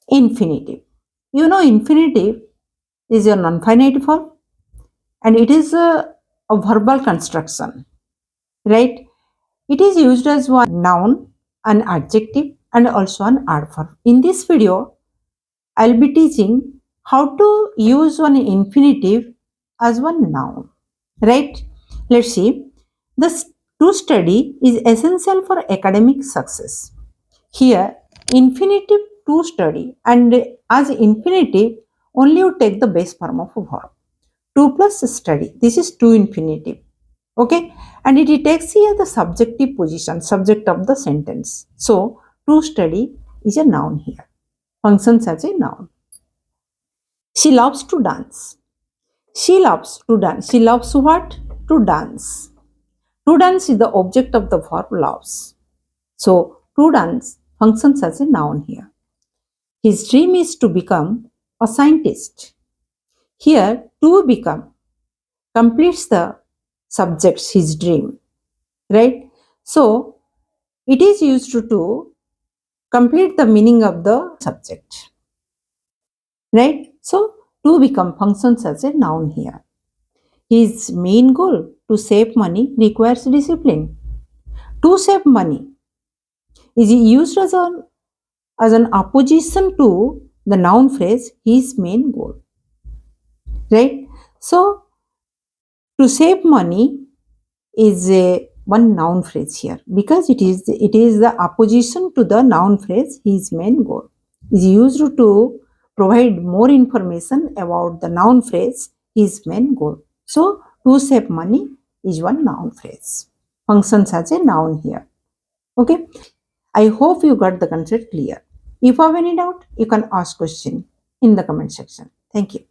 Infinitive. You know, infinitive is a non-finite verb and it is a verbal construction, right? It is used as one noun, an adjective, and also an adverb. In this video, I'll be teaching how to use one infinitive as one noun, right? Let's see. This to study is essential for academic success. Here, infinitive to study, and as infinitive, only you take the base form of a verb. To plus study. This is to infinitive. Okay, and it takes here the subjective position, subject of the sentence. So, to study is a noun here, functions as a noun. She loves to dance. She loves to dance. She loves what? To dance. To dance is the object of the verb loves. So, to dance functions as a noun here. His dream is to become a scientist. Here, to become completes the subject's his dream, right? So, it is used to complete the meaning of the subject, right? So, to become functions as a noun here. His main goal to save money requires discipline. To save money is used as an opposition to the noun phrase his main goal, right? So, to save money is a one noun phrase here because it is the opposition to the noun phrase his main goal is used to provide more information about the noun phrase his main goal. So to save money is one noun phrase, functions as a noun here. Okay, I hope you got the concept clear. If you have any doubt, you can ask question in the comment section. Thank you.